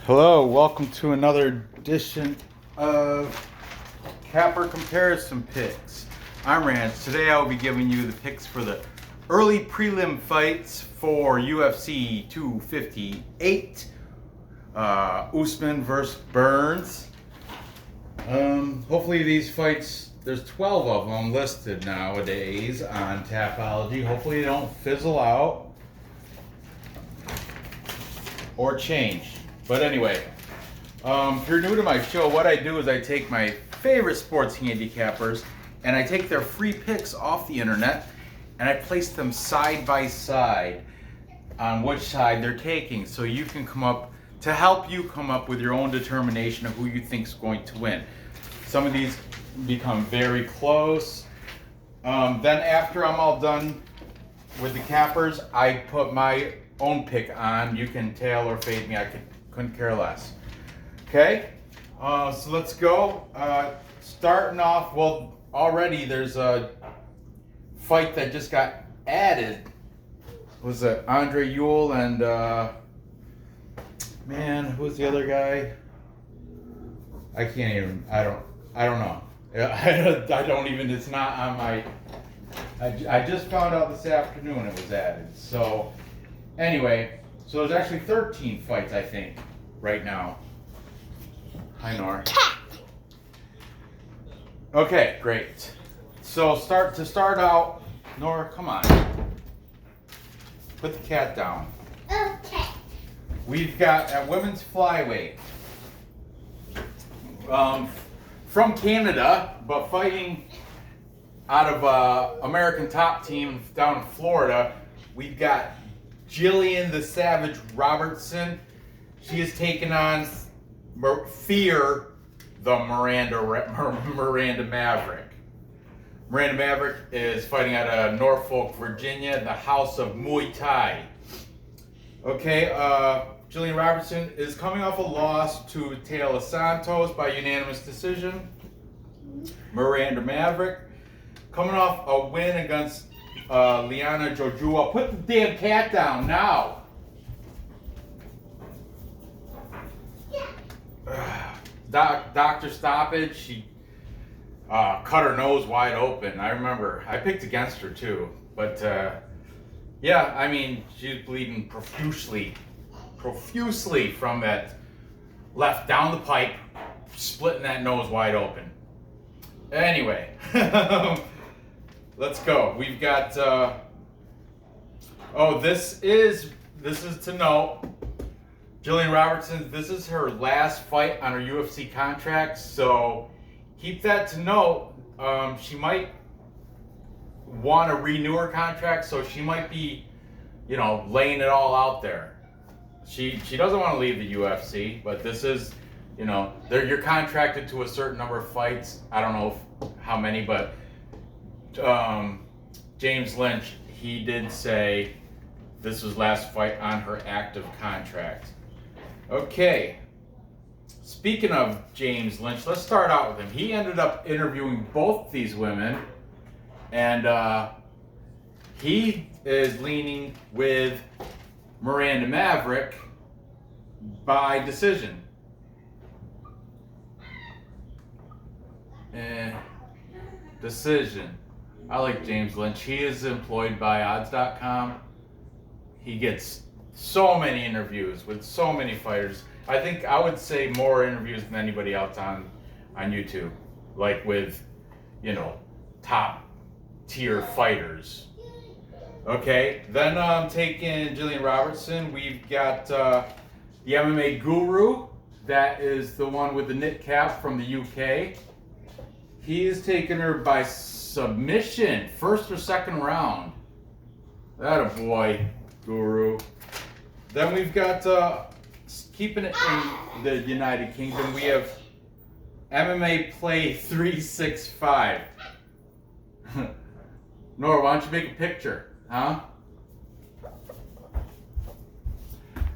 Hello, welcome to another edition of Capper Comparison Picks. I'm Rance. Today I will be giving you the picks for the early prelim fights for UFC 258. Usman versus Burns. Hopefully these fights, there's 12 of them listed nowadays on Tapology. Hopefully they don't fizzle out or change. But anyway, if you're new to my show, what I do is I take my favorite sports handicappers and I take their free picks off the internet and I place them side by side on which side they're taking, so you can come up to help you come up with your own determination of who you think is going to win. Some of these become very close. Then after I'm all done with the cappers, I put my own pick on. You can tail or fade me. Couldn't care less. Okay, so let's go. Starting off, well, already there's a fight that just got added. Was it Andre Ewell and man, who's the other guy? I can't even. I don't know. I don't even. It's not on my. I just found out this afternoon it was added. So anyway, so there's actually 13 fights, I think, right now. Hi, Nora. Okay, great. So start out, Nora, come on. Put the cat down. Okay. We've got at women's flyweight, from Canada, but fighting out of American Top Team down in Florida, we've got Gillian the Savage Robertson. She is taking on Fear the Miranda Maverick. Miranda Maverick is fighting out of Norfolk, Virginia, the House of Muay Thai. Okay, Gillian Robertson is coming off a loss to Taylor Santos by unanimous decision. Miranda Maverick coming off a win against Liana Jojua. Put the damn cat down now. Doctor stoppage. She cut her nose wide open. I remember. I picked against her too. But yeah, I mean, she's bleeding profusely from that left down the pipe, splitting that nose wide open. Anyway, let's go. We've got. This is to note. Gillian Robertson, this is her last fight on her UFC contract, so keep that to note. She might want to renew her contract, so she might be, laying it all out there. She doesn't want to leave the UFC, but this is, you're contracted to a certain number of fights. I don't know how many, but James Lynch, he did say this was last fight on her active contract. Okay, speaking of James Lynch, let's start out with him. He ended up interviewing both these women, and he is leaning with Miranda Maverick by decision. Decision. I like James Lynch. He is employed by odds.com. He gets so many interviews with so many fighters. I think I would say more interviews than anybody else on YouTube, like with, top tier fighters. Okay, then taking Gillian Robertson, we've got the MMA Guru. That is the one with the knit cap from the UK. He is taking her by submission, first or second round. That a boy, Guru. Then we've got, keeping it in the United Kingdom, we have MMA Play 365. Nora, why don't you make a picture, huh?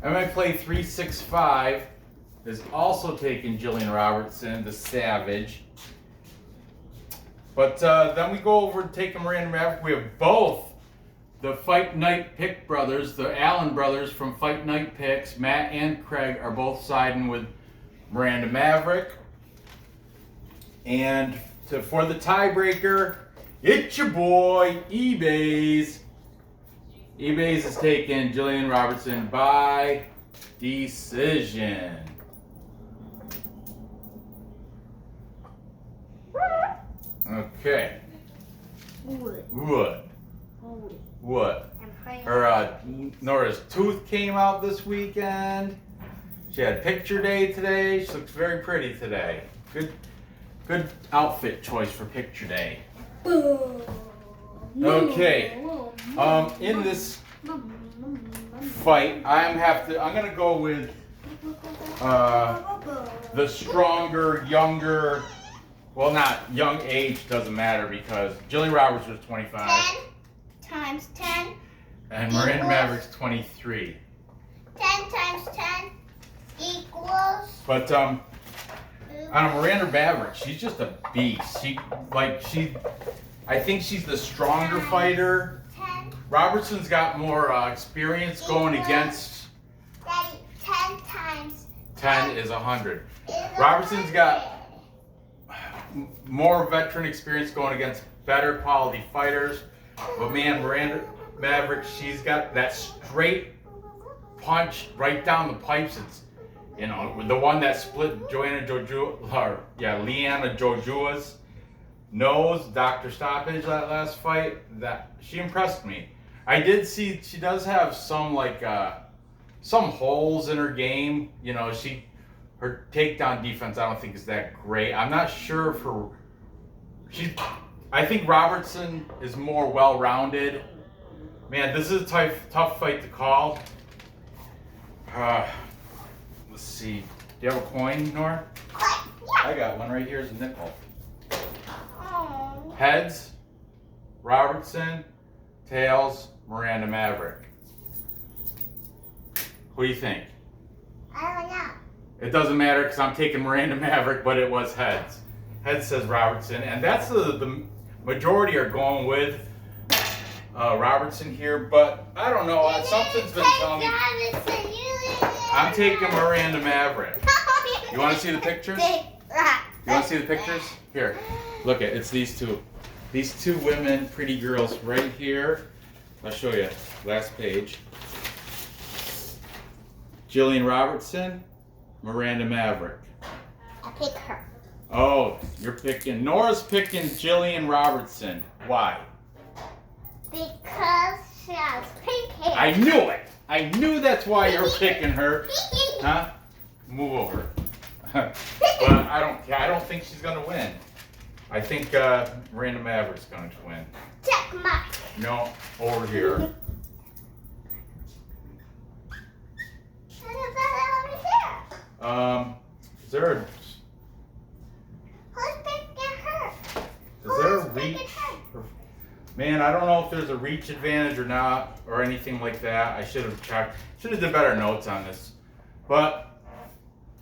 MMA Play 365 is also taking Gillian Robertson, the Savage. But then we go over to take Miranda Maverick. We have both the Fight Night Pick brothers, the Allen brothers from Fight Night Picks, Matt and Craig, are both siding with Miranda Maverick. And for the tiebreaker, it's your boy, eBay's. eBay's is taking Gillian Robertson by decision. Okay. What? Her Nora's tooth came out this weekend. She had picture day today. She looks very pretty today. Good outfit choice for picture day. Okay. In this fight, I'm gonna go with the stronger, younger. Well, not young age doesn't matter because Gillian Roberts was 25. 10 times 10. And Miranda Maverick's 23. 10 times 10 equals. But on Miranda Maverick, she's just a beast. I think she's the stronger fighter. 10. Robertson's got more experience going against. Daddy, 10 times 10 is 100. Robertson's got more veteran experience going against better quality fighters. But man, Miranda Maverick, she's got that straight punch right down the pipes. It's, you know, the one that split Leanna Jojua's nose, Dr. Stoppage, that last fight. That she impressed me. I did see she does have some some holes in her game. You know, her takedown defense I don't think is that great. I'm not sure I think Robertson is more well-rounded. Man, this is a tough fight to call. Let's see. Do you have a coin, Nora? I got one right here as a nickel. Heads, Robertson. Tails, Miranda Maverick. What do you think? I don't know. It doesn't matter because I'm taking Miranda Maverick, but it was heads. Heads says Robertson, and that's the majority are going with Robertson here, but I don't know. Something's been telling me. I'm taking Miranda Maverick. You want to see the pictures? You want to see the pictures? Here, look it's these two. These two women, pretty girls right here. I'll show you. Last page. Gillian Robertson, Miranda Maverick. I pick her. Oh, Nora's picking Gillian Robertson. Why? Because she has pink hair. I knew it. I knew that's why you're picking her. Huh? Move over. But I don't think she's gonna win. I think Miranda Maverick's going to win. Check mark. No, over here. What about over here? Is there a... Who's picking her? Is there a reach? Man, I don't know if there's a reach advantage or not, or anything like that. I should have checked. Should have done better notes on this. But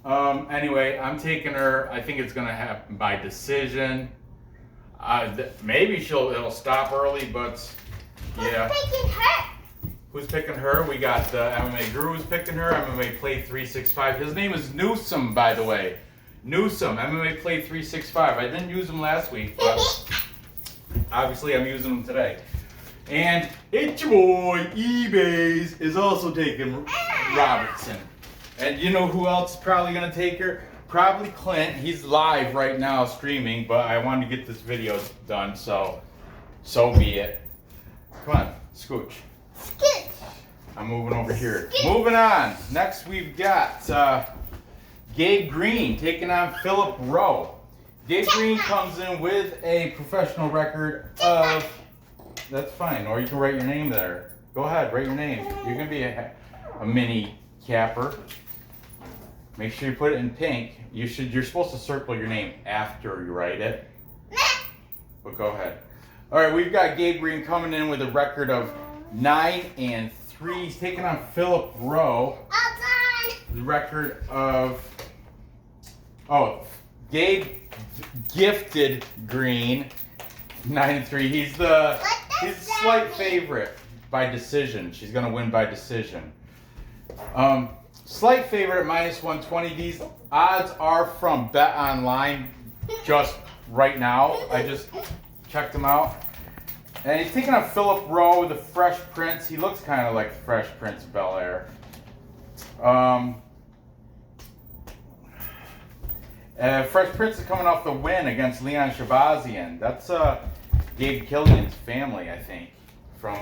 anyway, I'm taking her. I think it's going to happen by decision. Maybe it'll stop early, but yeah. Who's picking her? Who's picking her? We got the MMA Guru's picking her. MMA Play 365. His name is Newsome, by the way. Newsome, MMA Play 365. I didn't use him last week, but obviously I'm using him today. And it's your boy, eBay's, is also taking Robertson. And you know who else is probably going to take her? Probably Clint. He's live right now streaming, but I wanted to get this video done, so be it. Come on, scooch. Scooch. I'm moving over here. Scooch. Moving on. Next we've got Gabe Green taking on Philip Rowe. Gabe Green comes in with a professional record of... That's fine, or you can write your name there. Go ahead, write your name. You're going to be a mini capper. Make sure you put it in pink. You're supposed to circle your name after you write it. But go ahead. All right, we've got Gabe Green coming in with a record of 9-3. He's taking on Philip Rowe. The record of Gabe gifted Green 9-3. He's the slight favorite. by decision. She's going to win by decision. Slight favorite at -120. These odds are from Bet Online just right now. I just checked them out. And he's taking on Philip Rowe, the Fresh Prince. He looks kind of like the Fresh Prince of Bel-Air. Fresh Prince is coming off the win against Leon Shabazian. That's Gabe Gillian's family, I think. From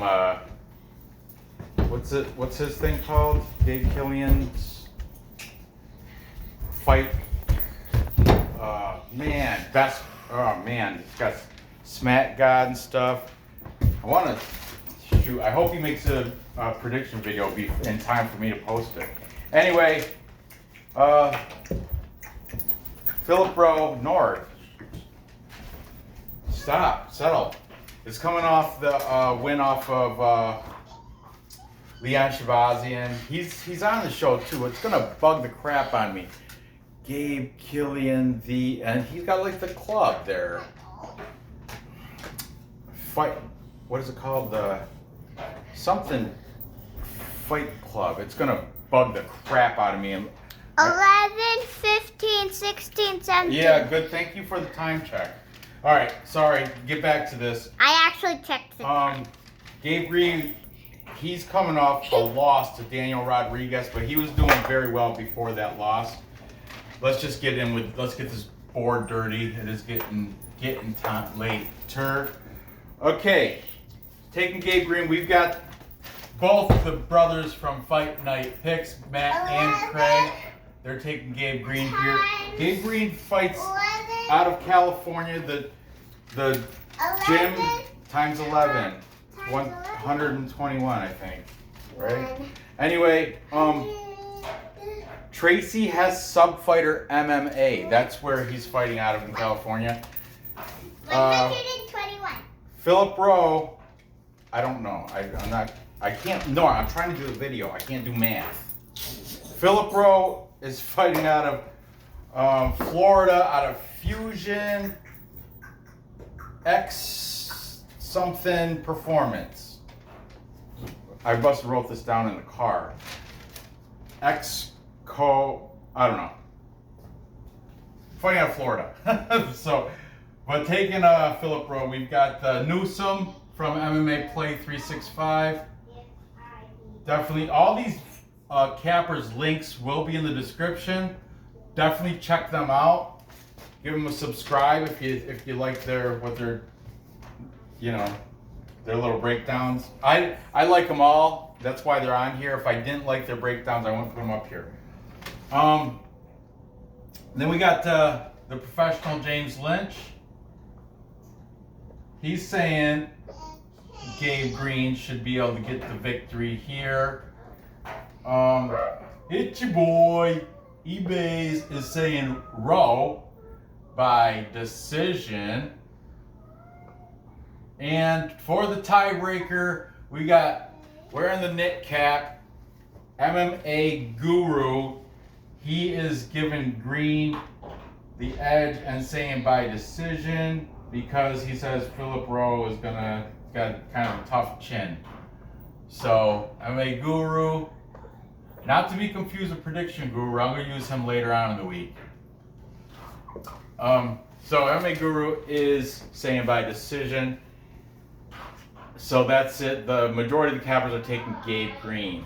what's his thing called? Gabe Gillian's fight. He's got Smack God and stuff. I hope he makes a prediction video in time for me to post it. Anyway, Philip Rowe North. Settle. It's coming off the win off of Leon Shabazian. He's on the show too. It's gonna bug the crap on me. Gabe Gillian, and he's got like the club there. What is it called? Something Fight Club. It's gonna bug the crap out of me. 11, 15, 16, 17. Yeah, good. Thank you for the time check. All right, sorry. Get back to this. I actually checked it. Gabe Green, he's coming off a loss to Daniel Rodriguez, but he was doing very well before that loss. Let's just let's get this board dirty. It is getting later. Okay, taking Gabe Green. We've got both the brothers from Fight Night Picks, Matt and Craig. They're taking Gabe Green here. Gabe Green fights out of California. The gym times 11, 121, I think. Right? Anyway, Tracy has Subfighter MMA. That's where he's fighting out of in California. 121. Philip Rowe, I don't know. I'm trying to do a video. I can't do math. Philip Rowe is fighting out of Florida, out of Fusion X something Performance. I must have wrote this down in the car. I don't know. Fighting out of Florida. But taking Philip Rowe, we've got Newsom from MMA Play 365. Definitely, all these cappers' links will be in the description. Definitely check them out. Give them a subscribe if you like their little breakdowns. I like them all. That's why they're on here. If I didn't like their breakdowns, I wouldn't put them up here. Then we got the professional James Lynch. He's saying Gabe Green should be able to get the victory here. It's your boy eBays is saying Rowe by decision. And for the tiebreaker, we got wearing the knit cap, MMA Guru. He is giving Green the edge and saying by decision because he says Philip Rowe is got kind of a tough chin. So MMA Guru, not to be confused with Prediction Guru. I'm going to use him later on in the week. So MMA Guru is saying by decision. So that's it. The majority of the cappers are taking Gabe Green.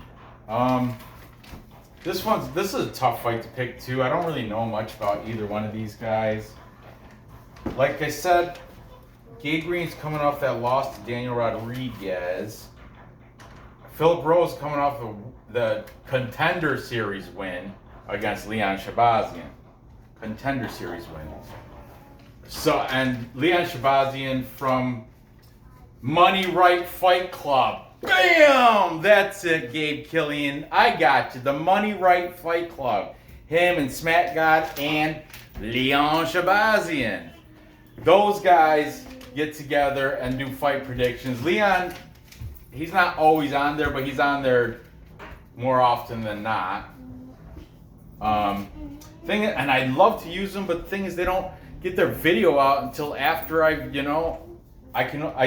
This is a tough fight to pick too. I don't really know much about either one of these guys. Like I said, Gabe Green's coming off that loss to Daniel Rodriguez. Philip Rowe's coming off the Contender Series win against Leon Shabazian. Contender Series win. So, and Leon Shabazian from Money Right Fight Club. Bam! That's it, Gabe Gillian. I got you. The Money Right Fight Club. Him and Smack God and Leon Shabazian. Those guys get together and do fight predictions. Leon, he's not always on there, but he's on there more often than not. And I love to use them, but the thing is they don't get their video out until after I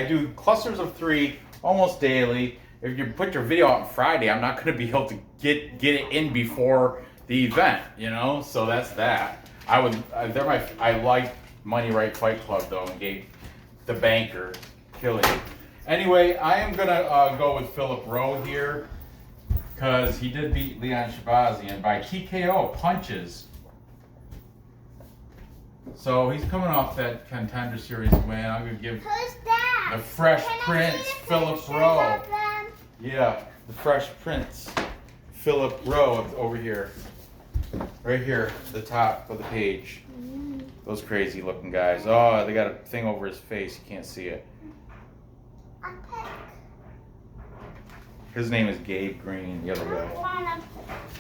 do clusters of 3 almost daily. if you put your video out on Friday, I'm not going to be able to get it in before the event, you know. So that's that. I like Money Right Fight Club though, and Gabe, the banker, Gillian. Anyway, I am gonna go with Philip Rowe here because he did beat Leon Shabazian by TKO punches. So he's coming off that Contender Series win. I'm gonna give the Fresh Prince Philip Rowe. Yeah, the Fresh Prince Philip Rowe over here. Right here, the top of the page. Those crazy looking guys. Oh, they got a thing over his face. You can't see it. His name is Gabe Green, the other guy.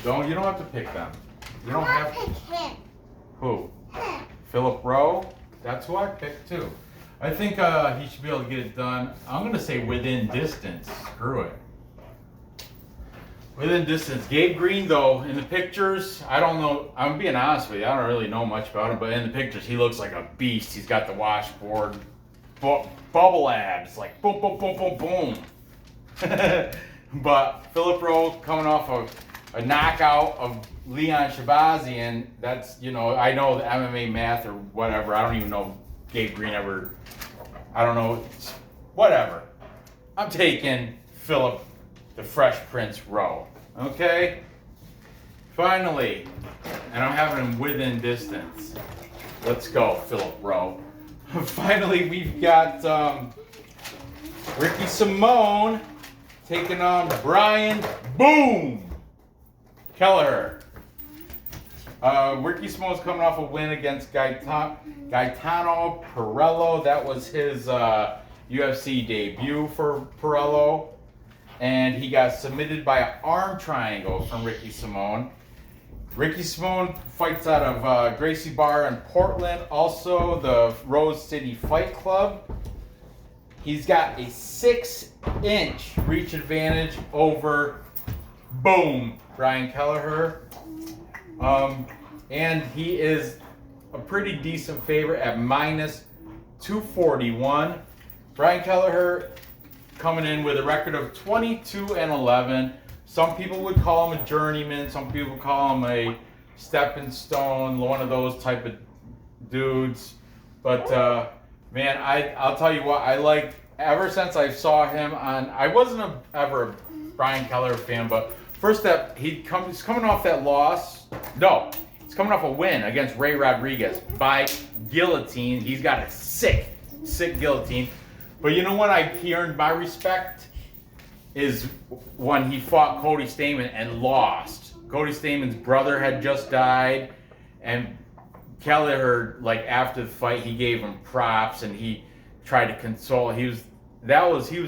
You don't have to pick them. You don't have to pick him. Who? Philip Rowe? That's who I picked too. I think he should be able to get it done. I'm going to say within distance. Screw it. Within distance. Gabe Green, though, in the pictures, I don't know. I'm being honest with you. I don't really know much about him, but in the pictures, he looks like a beast. He's got the washboard bubble abs, like boom, boom, boom, boom, boom. But Philip Rowe coming off a knockout of Leon Shabazian, that's, you know, I know the MMA math or whatever. I don't even know Gabe Green ever, I don't know, whatever. I'm taking Philip the Fresh Prince Rowe. Okay? Finally, and I'm having him within distance. Let's go, Philip Rowe. Finally, we've got Ricky Simón taking on Brian Boom Kelleher. Ricky Simón's coming off a win against Gaetano Perello. That was his UFC debut for Perello. And he got submitted by an arm triangle from Ricky Simón. Ricky Simón fights out of Gracie Bar in Portland, also the Rose City Fight Club. He's got a 6-inch reach advantage over Boom Brian Kelleher. And he is a pretty decent favorite at minus 241. Brian Kelleher coming in with a record of 22-11. Some people would call him a journeyman. Some people call him a stepping stone, one of those type of dudes. But man, I'll tell you what, I like, ever since I saw him on, I wasn't ever a Brian Kelleher fan, but first step, he's coming off that loss. No, he's coming off a win against Ray Rodriguez by guillotine. He's got a sick guillotine. But you know what he earned my respect is when he fought Cody Stamann and lost. Cody Stamann's brother had just died, and Kelleher, like after the fight, he gave him props and he tried to console. He was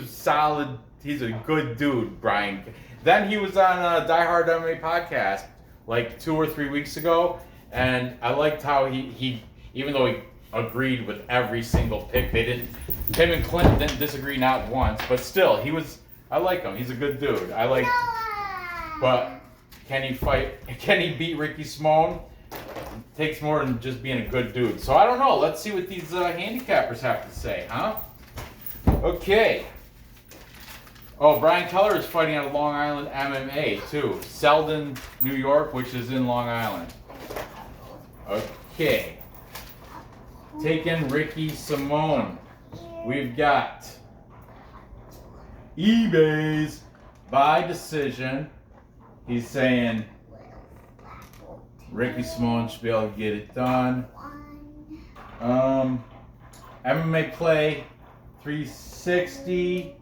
solid. He's a good dude, Brian. Then he was on a Die Hard MMA podcast like 2 or 3 weeks ago, and I liked how he even though he agreed with every single pick, him and Clinton didn't disagree not once, but still, I like him. He's a good dude. But can he beat Ricky Simón? Takes more than just being a good dude. So I don't know. Let's see what these handicappers have to say, huh? Okay. Oh, Brian Kelleher is fighting out of Long Island MMA too. Selden, New York, which is in Long Island. Okay. Taking Ricky Simón. We've got eBay's by decision. He's saying Ricky Simón should be able to get it done. MMA play 360.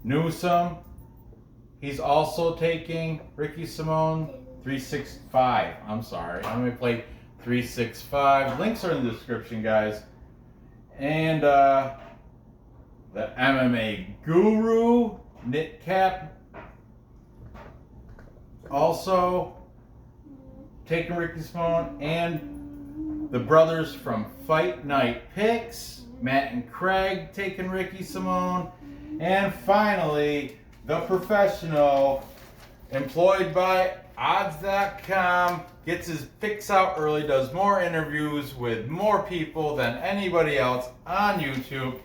Newsome. He's also taking Ricky Simón 365. I'm sorry. MMA play 365. Links are in the description, guys. And the MMA Guru, Knit Cap, also taking Ricky Simón, and the brothers from Fight Night Picks, Matt and Craig, taking Ricky Simón, and finally the professional employed by odds.com, gets his picks out early, does more interviews with more people than anybody else on YouTube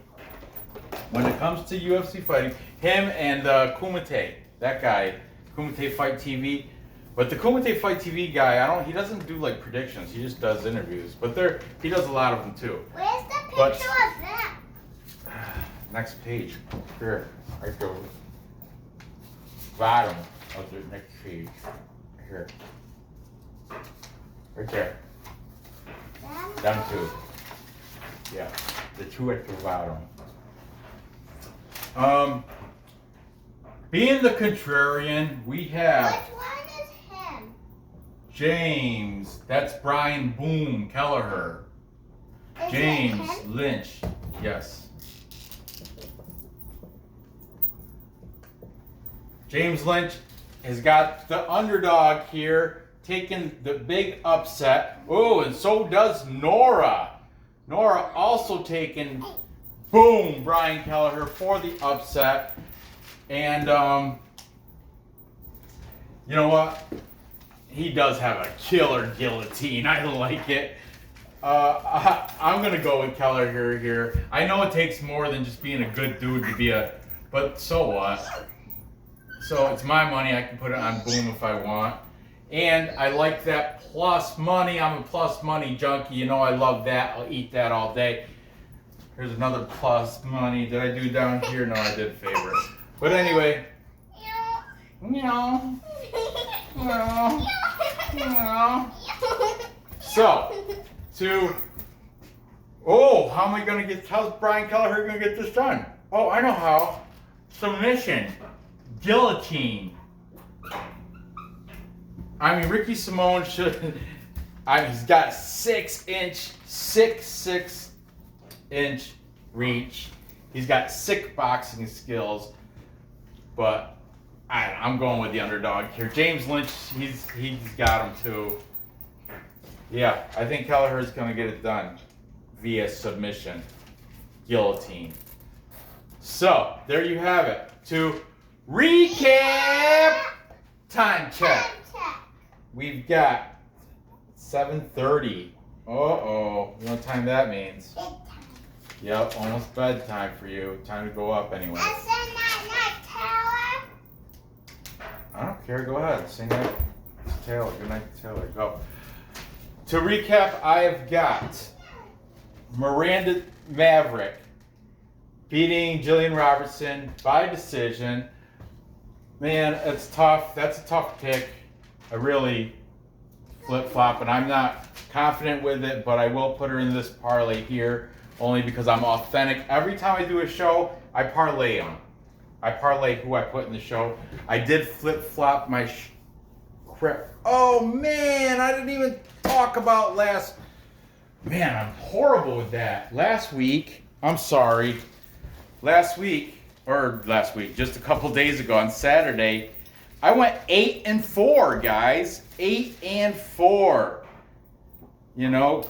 when it comes to UFC fighting. Him and Kumite, that guy, Kumite Fight TV. But the Kumite Fight TV guy, he doesn't do like predictions. He just does interviews. But he does a lot of them too. Where's the picture of that? Next page. Here, right there. Bottom of the next page. Here. Right there. Down two. Yeah, the two at the bottom. Being the contrarian, we have Which one is him? James. That's Brian Boom Kelleher. Is James it him? Lynch. Yes. James Lynch has got the underdog here, taking the big upset. Oh, and so does Nora. Nora also taking, boom, Brian Kelleher for the upset. And, you know what? He does have a killer guillotine. I like it. I'm going to go with Kelleher here. I know it takes more than just being a good dude to be but so what? So it's my money. I can put it on Boom if I want. And I like that plus money. I'm a plus money junkie. You know I love that. I'll eat that all day. Here's another plus money. Did I do down here? No, I did favorite. But anyway. Meow. Meow. Meow. So, how am I going to how's Brian Kelleher going to get this done? Oh, I know how. Submission. Guillotine. I mean, Ricky Simón should. He's got 6'6" reach. He's got sick boxing skills, but I'm going with the underdog here. James Lynch, he's got him too. Yeah, I think Kelleher's going to get it done via submission, guillotine. So there you have it. To recap, time check. We've got 7:30. You know what time that means? Bedtime. Yep, almost bedtime for you. Time to go up anyway. I said night, Taylor. I don't care. Go ahead. Sing that to Taylor. Good night, Taylor. Go. To recap, I have got Miranda Maverick beating Gillian Robertson by decision. Man, it's tough. That's a tough pick. I really flip-flop, and I'm not confident with it, but I will put her in this parlay here, only because I'm authentic. Every time I do a show, I parlay them. I parlay who I put in the show. I did flip-flop my crap. Oh, man, I didn't even talk about Man, I'm horrible with that. Last week, just a couple days ago on Saturday, I went 8-4, guys. 8-4. You know,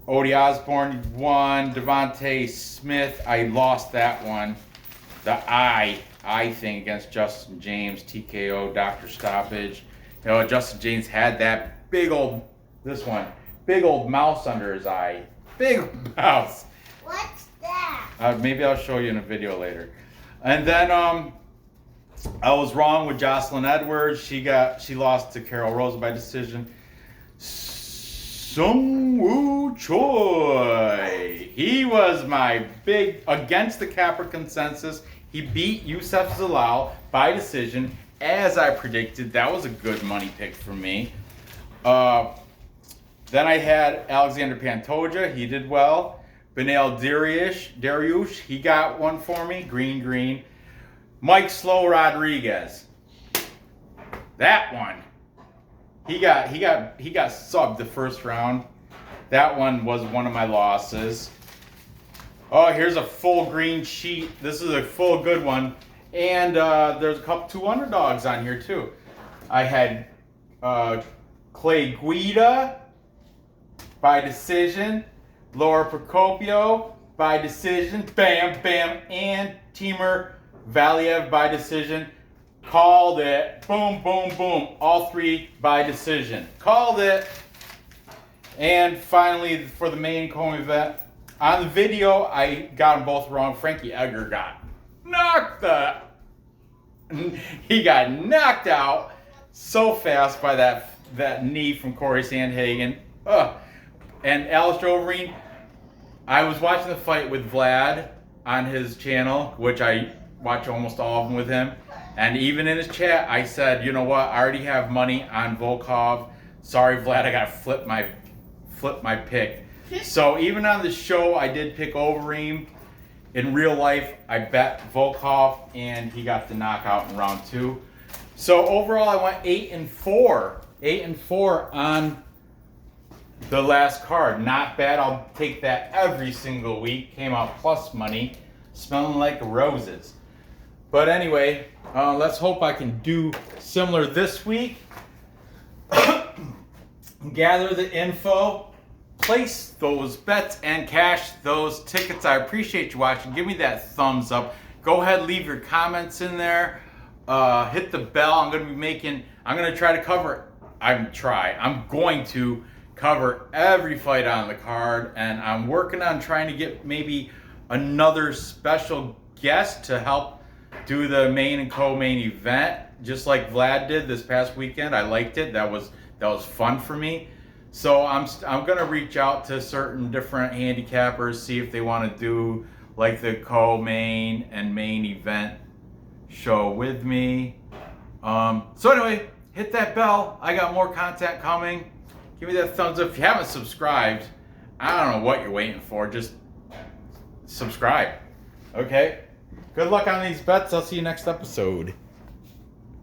Odie Osborne won. Devontae Smith, I lost that one. The I thing against Justin James, TKO, doctor stoppage. You know, Justin James had that big old mouse under his eye. Big mouse. What's that? Maybe I'll show you in a video later. And then I was wrong with Jocelyn Edwards. She lost to Carol Rose by decision. Sung-Woo Choi. He was my big against the Capra consensus. He beat Youssef Zalal by decision, as I predicted. That was a good money pick for me. Then I had Alexander Pantoja. He did well. Beneil Dariush, he got one for me. Green. Mike Slow Rodriguez. That one. He got subbed the first round. That one was one of my losses. Oh, here's a full green sheet. This is a full good one. And there's two underdogs on here too. I had Clay Guida by decision. Laura Procopio by decision. Bam, and Timur Valiev by decision. Called it. Boom. All three by decision. Called it. And finally, for the main co-event, On the video, I got them both wrong. Frankie Edgar got he got knocked out so fast by that knee from Corey Sandhagen. And Alistair Overeem, I was watching the fight with Vlad on his channel, which I watch almost all of them with him. And even in his chat, I said, you know what? I already have money on Volkov. Sorry, Vlad, I got to flip my pick. So even on the show, I did pick Overeem. In real life, I bet Volkov, and he got the knockout in round 2. So overall, I went 8-4. 8-4 on the last card. Not bad. I'll take that every single week. Came out plus money. Smelling like roses. But anyway, let's hope I can do similar this week. Gather the info. Place those bets and cash those tickets. I appreciate you watching. Give me that thumbs up. Go ahead, leave your comments in there. Hit the bell. I'm going to try to cover, I'm going to cover every fight on the card, and I'm working on trying to get maybe another special guest to help do the main and co-main event, just like Vlad did this past weekend. I liked it. That was fun for me. So I'm gonna reach out to certain different handicappers, see if they want to do like the co-main and main event show with me. So anyway, hit that bell. I got more content coming. Give me that thumbs up. If you haven't subscribed, I don't know what you're waiting for. Just subscribe. Okay? Good luck on these bets. I'll see you next episode.